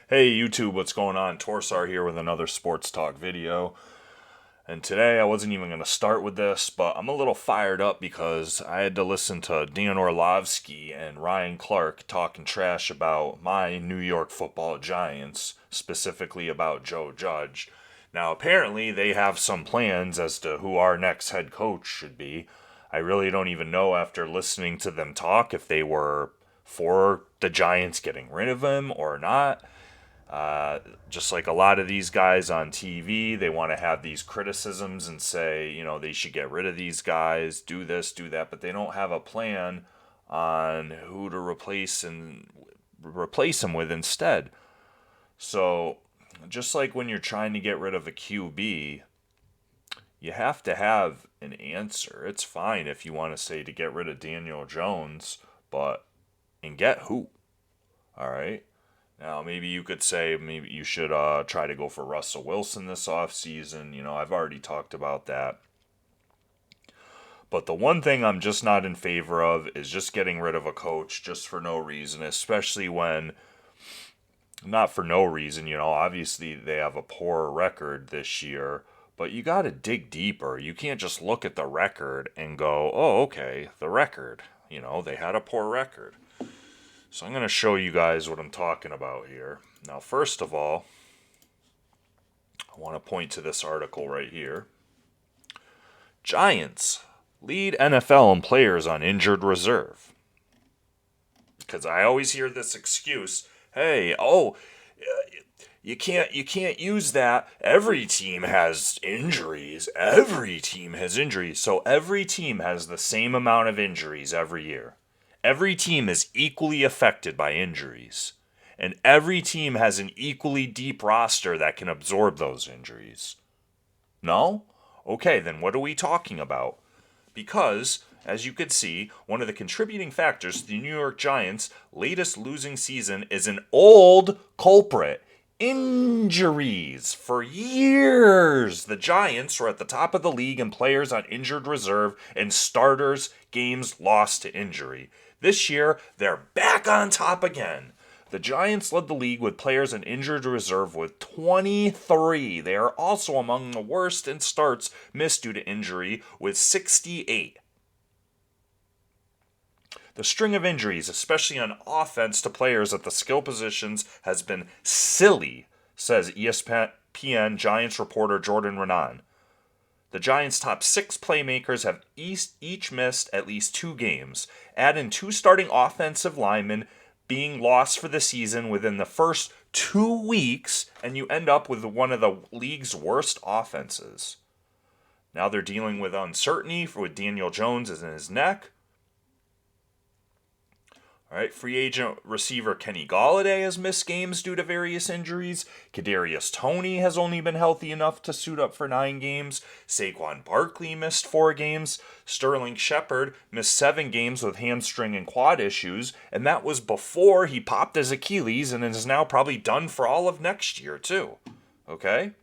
Hey YouTube, what's going on? Torsar here with another sports talk video. And today I wasn't even going to start with this, but I'm a little fired up because I had to listen to Dan Orlovsky and Ryan Clark talking trash about my New York football Giants, specifically about Joe Judge. Now, apparently, they have some plans as to who our next head coach should be. I really don't even know after listening to them talk if they were for the Giants getting rid of him or not. Just like a lot of these guys on TV, they want to have these criticisms and say, they should get rid of these guys, do this, do that, but they don't have a plan on who to replace them with instead. So, just like when you're trying to get rid of a QB, you have to have an answer. It's fine if you want to say to get rid of Daniel Jones, but and get who? All right. Now, maybe you could say maybe you should try to go for Russell Wilson this offseason. I've already talked about that. But the one thing I'm just not in favor of is just getting rid of a coach just for no reason, especially when, not for no reason, obviously they have a poor record this year, but you got to dig deeper. You can't just look at the record and go, oh, okay, the record. They had a poor record. So I'm going to show you guys what I'm talking about here. Now, first of all, I want to point to this article right here. Giants lead NFL in players on injured reserve. Because I always hear this excuse, hey, you can't use that. Every team has injuries. Every team has injuries. So every team has the same amount of injuries every year. Every team is equally affected by injuries, and every team has an equally deep roster that can absorb those injuries. No? Okay, then what are we talking about? Because, as you could see, one of the contributing factors to the New York Giants' latest losing season is an old culprit. Injuries. For years, the Giants were at the top of the league in players on injured reserve and starters games lost to injury. This year, they're back on top again. The Giants led the league with players in injured reserve with 23. They are also among the worst in starts missed due to injury with 68. The string of injuries, especially on offense to players at the skill positions, has been silly, says ESPN Giants reporter Jordan Renan. The Giants' top 6 playmakers have each missed at least 2 games. Add in 2 starting offensive linemen being lost for the season within the first 2 weeks, and you end up with one of the league's worst offenses. Now they're dealing with uncertainty with Daniel Jones in his neck. All right, free agent receiver Kenny Golladay has missed games due to various injuries. Kadarius Toney has only been healthy enough to suit up for 9 games. Saquon Barkley missed 4 games. Sterling Shepard missed 7 games with hamstring and quad issues, and that was before he popped his Achilles and is now probably done for all of next year too. Okay?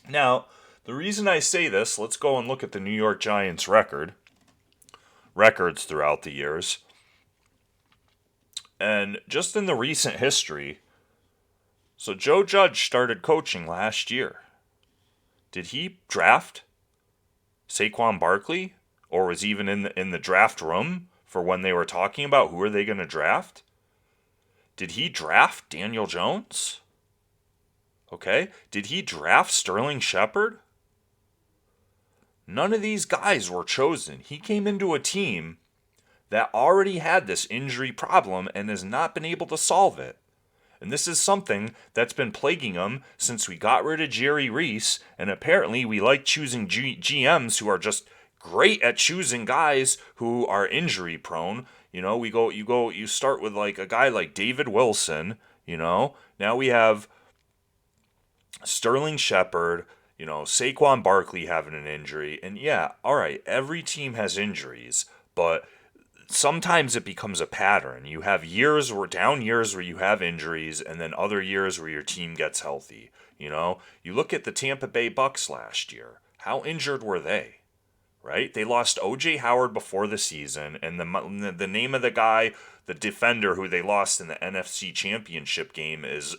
Now, the reason I say this, let's go and look at the New York Giants records throughout the years. And just in the recent history, so Joe Judge started coaching last year. Did he draft Saquon Barkley, or was even in the draft room for when they were talking about who are they going to draft? Did he draft Daniel Jones? Okay. Did he draft Sterling Shepard? None of these guys were chosen. He came into a team that already had this injury problem and has not been able to solve it. And this is something that's been plaguing him since we got rid of Jerry Reese, and apparently we like choosing GMs who are just great at choosing guys who are injury prone. You start with like a guy like David Wilson, Now we have Sterling Shepard, Saquon Barkley having an injury. And yeah, all right, every team has injuries, but sometimes it becomes a pattern. You have down years where you have injuries, and then other years where your team gets healthy. You look at the Tampa Bay Bucks last year. How injured were they? right? They lost O.J. Howard before the season, and the name of the guy, the defender who they lost in the NFC Championship game is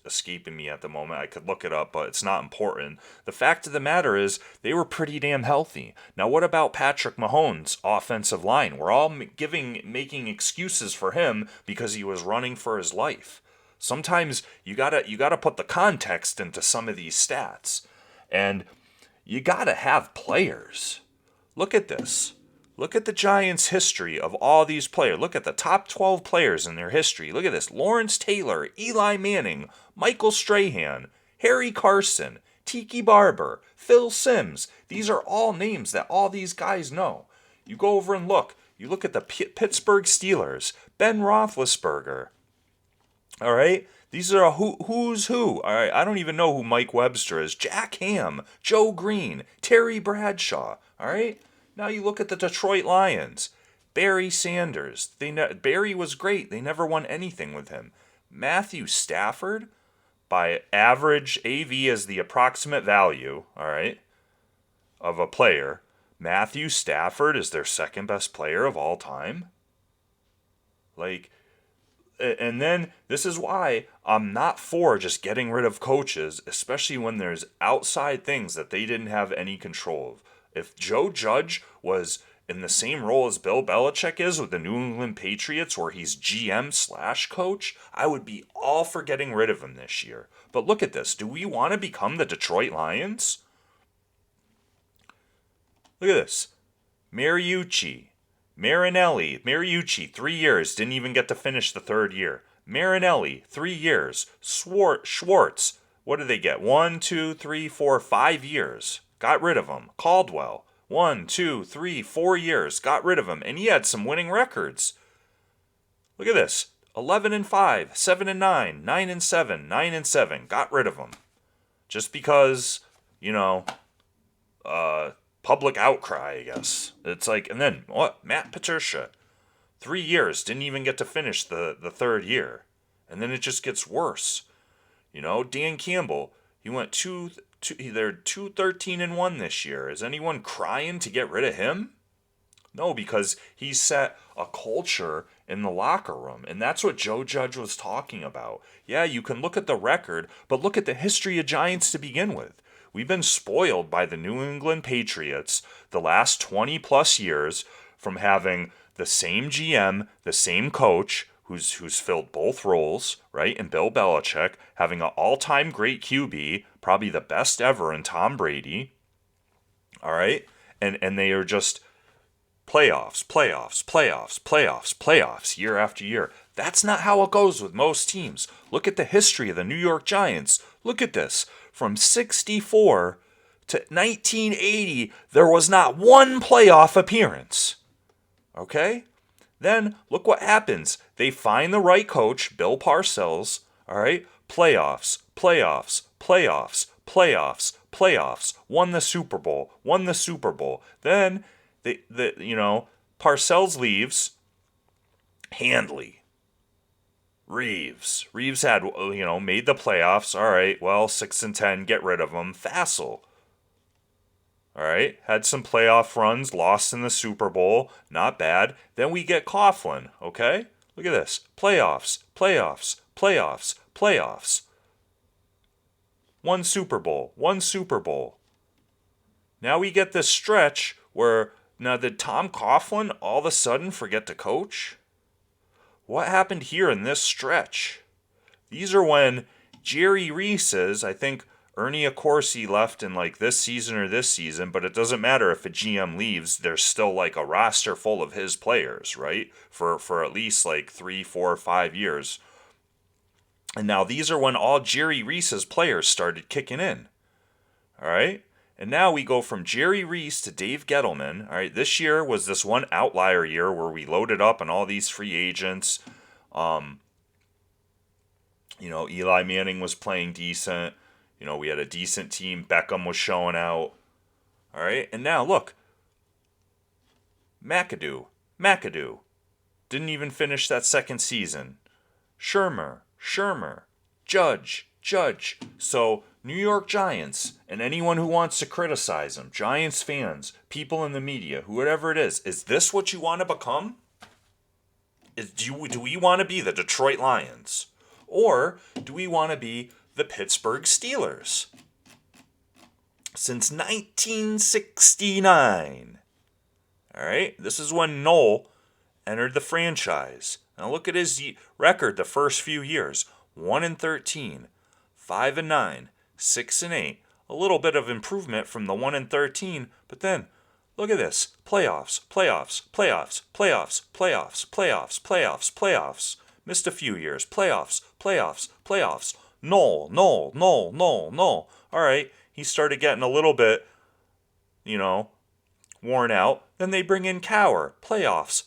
escaping me at the moment. I could look it up, but it's not important. The fact of the matter is they were pretty damn healthy. Now, what about Patrick Mahomes' offensive line? We're all making excuses for him because he was running for his life. Sometimes you gotta put the context into some of these stats, and you gotta have players. Look at this. Look at the Giants' history of all these players. Look at the top 12 players in their history. Look at this. Lawrence Taylor, Eli Manning, Michael Strahan, Harry Carson, Tiki Barber, Phil Simms. These are all names that all these guys know. You go over and look. You look at the Pittsburgh Steelers, Ben Roethlisberger. All right? These are who's who. All right? I don't even know who Mike Webster is. Jack Ham, Joe Green, Terry Bradshaw. All right? Now you look at the Detroit Lions. Barry Sanders. Barry was great. They never won anything with him. Matthew Stafford, by average AV as the approximate value, all right, of a player. Matthew Stafford is their second best player of all time. And then this is why I'm not for just getting rid of coaches, especially when there's outside things that they didn't have any control of. If Joe Judge was in the same role as Bill Belichick is with the New England Patriots, where he's GM/coach, I would be all for getting rid of him this year. But look at this. Do we want to become the Detroit Lions? Look at this. Mariucci, 3 years, didn't even get to finish the third year. Marinelli, 3 years. Schwartz, what did they get? 1, 2, 3, 4, 5 years. Got rid of him. Caldwell, 1, 2, 3, 4 years. Got rid of him. And he had some winning records. Look at this. 11-5, 7-9, 9-7, 9-7. Got rid of him. Just because, public outcry, I guess. It's like, and then what? Matt Patricia, 3 years, didn't even get to finish the third year. And then it just gets worse. Dan Campbell, he went 2-13-1 this year. Is anyone crying to get rid of him? No, because he set a culture in the locker room. And that's what Joe Judge was talking about. Yeah, you can look at the record, but look at the history of Giants to begin with. We've been spoiled by the New England Patriots the last 20 plus years from having the same GM, the same coach who's filled both roles, right? And Bill Belichick having an all-time great QB, probably the best ever in Tom Brady. All right? And they are just playoffs year after year. That's not how it goes with most teams. Look at the history of the New York Giants. Look at this. From 64 to 1980, there was not one playoff appearance. Okay? Then look what happens. They find the right coach, Bill Parcells, all right? Playoffs. Won the Super Bowl. Then Parcells leaves. Handley. Reeves had, made the playoffs. All right, well, 6-10, get rid of him. Fassel. All right, had some playoff runs, lost in the Super Bowl, not bad. Then we get Coughlin, okay? Look at this. Playoffs. One Super Bowl. Now we get this stretch where, now did Tom Coughlin all of a sudden forget to coach? What happened here in this stretch? These are when Jerry Reese's, I think Ernie Accorsi left in this season, but it doesn't matter if a GM leaves, there's still a roster full of his players, right? For at least 3, 4, 5 years. And now these are when all Jerry Reese's players started kicking in. All right? And now we go from Jerry Reese to Dave Gettleman. All right, this year was this one outlier year where we loaded up on all these free agents. Eli Manning was playing decent. We had a decent team. Beckham was showing out. All right, and now look. McAdoo. Didn't even finish that second season. Shermer. Judge. Judge. So, New York Giants, and anyone who wants to criticize them, Giants fans, people in the media, whoever it is this what you want to become? Do we want to be the Detroit Lions? Or do we want to be the Pittsburgh Steelers? Since 1969. All right, this is when Noel entered the franchise. Now look at his record the first few years. 1-13, 5-9, 6-8. A little bit of improvement from the 1-13, but then look at this. Playoffs. Missed a few years. Playoffs. Noel. All right, he started getting a little bit, worn out. Then they bring in Cower. Playoffs.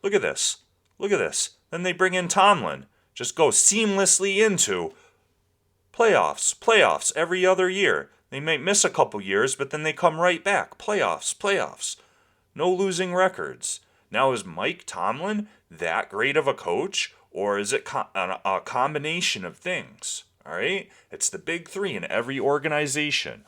Look at this. Then they bring in Tomlin. Just go seamlessly into playoffs every other year. They might miss a couple years, but then they come right back. Playoffs. No losing records. Now, is Mike Tomlin that great of a coach, or is it a combination of things? All right? It's the big three in every organization.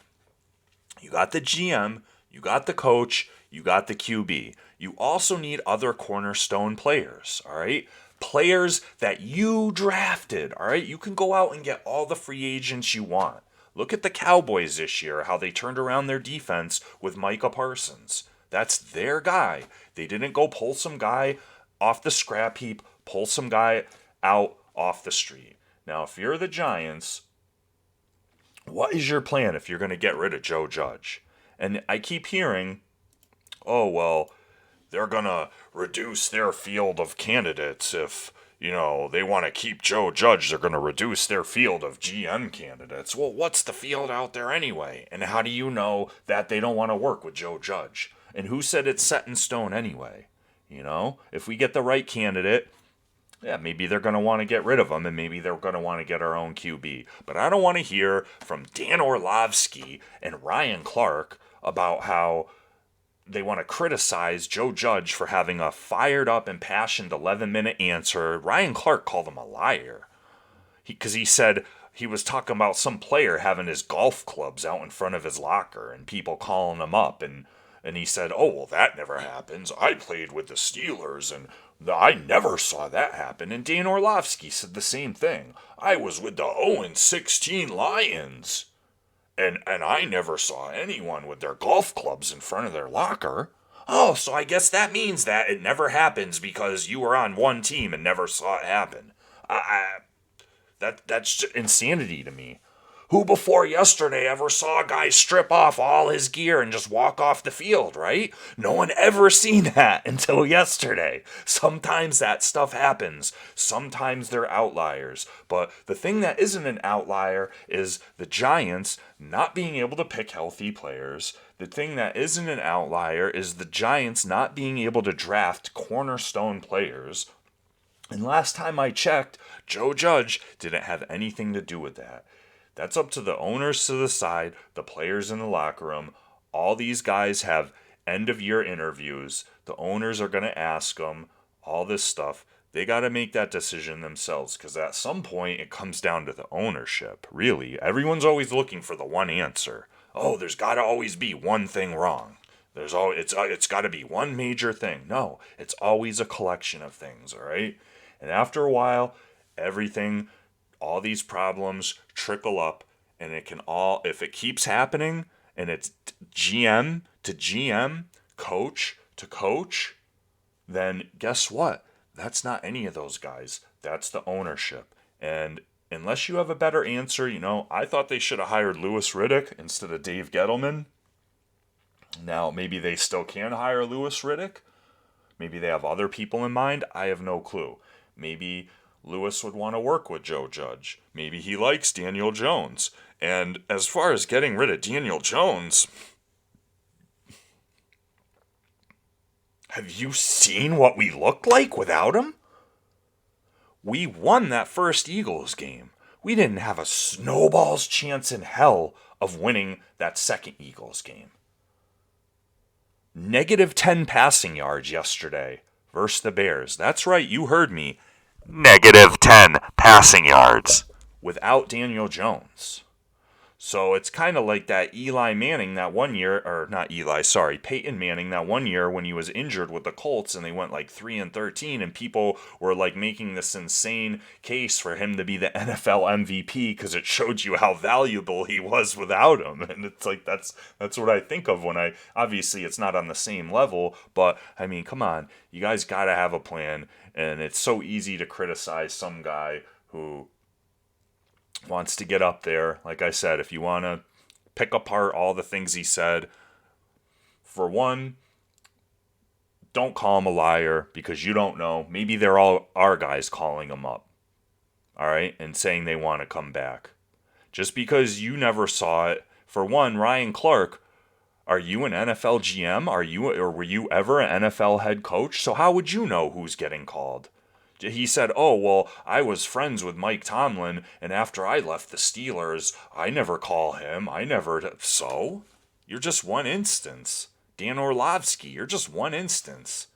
You got the GM, you got the coach, you got the QB. You also need other cornerstone players, all right? Players that you drafted, all right? You can go out and get all the free agents you want. Look at the Cowboys this year, how they turned around their defense with Micah Parsons. That's their guy. They didn't go pull some guy off the scrap heap, pull some guy out off the street. Now, if you're the Giants, what is your plan if you're going to get rid of Joe Judge? And I keep hearing, oh, well, they're going to reduce their field of candidates if, they want to keep Joe Judge. They're going to reduce their field of GM candidates. Well, what's the field out there anyway? And how do you know that they don't want to work with Joe Judge? And who said it's set in stone anyway? If we get the right candidate, yeah, maybe they're going to want to get rid of him, and maybe they're going to want to get our own QB. But I don't want to hear from Dan Orlovsky and Ryan Clark about how they want to criticize Joe Judge for having a fired up, impassioned 11-minute answer. Ryan Clark called him a liar. Because he said he was talking about some player having his golf clubs out in front of his locker and people calling him up. And he said, oh, well, that never happens. I played with the Steelers, and I never saw that happen. And Dan Orlovsky said the same thing. I was with the 0-16 Lions, and I never saw anyone with their golf clubs in front of their locker. Oh, so I guess that means that it never happens because you were on one team and never saw it happen. That's insanity to me. Who before yesterday ever saw a guy strip off all his gear and just walk off the field, right? No one ever seen that until yesterday. Sometimes that stuff happens. Sometimes they're outliers. But the thing that isn't an outlier is the Giants not being able to pick healthy players. The thing that isn't an outlier is the Giants not being able to draft cornerstone players. And last time I checked, Joe Judge didn't have anything to do with that. That's up to the owners to the side, the players in the locker room. All these guys have end-of-year interviews. The owners are going to ask them all this stuff. They got to make that decision themselves because at some point it comes down to the ownership. Really, everyone's always looking for the one answer. Oh, there's got to always be one thing wrong. It's got to be one major thing. No, it's always a collection of things, all right? And after a while, all these problems trickle up, and if it keeps happening, and it's GM to GM, coach to coach, then guess what? That's not any of those guys. That's the ownership. And unless you have a better answer, I thought they should have hired Louis Riddick instead of Dave Gettleman. Now, maybe they still can hire Louis Riddick. Maybe they have other people in mind. I have no clue. Maybe Lewis would want to work with Joe Judge. Maybe he likes Daniel Jones. And as far as getting rid of Daniel Jones, have you seen what we looked like without him? We won that first Eagles game. We didn't have a snowball's chance in hell of winning that second Eagles game. -10 passing yards yesterday versus the Bears. That's right, you heard me. negative 10 passing yards without Daniel Jones. So it's kind of like that Eli Manning that one year, or not Eli, sorry, Peyton Manning that one year when he was injured with the Colts and they went like 3-13, and people were like making this insane case for him to be the NFL MVP because it showed you how valuable he was without him. And it's like that's what I think of when I, obviously it's not on the same level, but I mean, come on, you guys got to have a plan, and it's so easy to criticize some guy who wants to get up there. Like I said, if you want to pick apart all the things he said, for one, don't call him a liar because you don't know. Maybe they're all our guys calling him up, all right, and saying they want to come back. Just because you never saw it, for one, Ryan Clark, are you an NFL GM? Were you ever an NFL head coach? So how would you know who's getting called? He said, "Oh, well, I was friends with Mike Tomlin, and after I left the Steelers, I never call him. I never." So? You're just one instance. Dan Orlovsky, you're just one instance.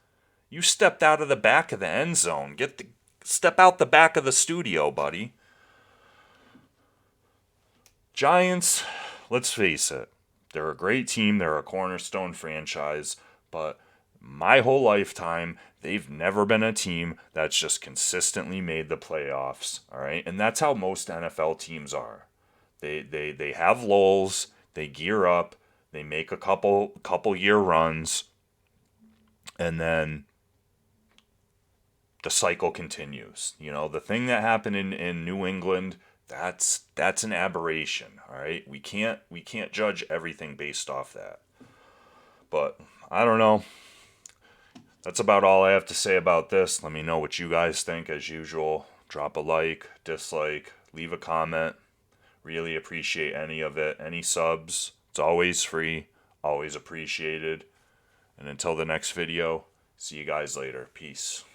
You stepped out of the back of the end zone. Step out the back of the studio, buddy. Giants, let's face it. They're a great team. They're a cornerstone franchise, but my whole lifetime, they've never been a team that's just consistently made the playoffs, all right? And that's how most NFL teams are. They have lulls, they gear up, they make a couple year runs, and then the cycle continues. You know, the thing that happened in New England, that's an aberration, all right? We can't judge everything based off that. But I don't know. That's about all I have to say about this. Let me know what you guys think as usual. Drop a like, dislike, leave a comment. Really appreciate any of it. Any subs. It's always free. Always appreciated. And until the next video, see you guys later. Peace.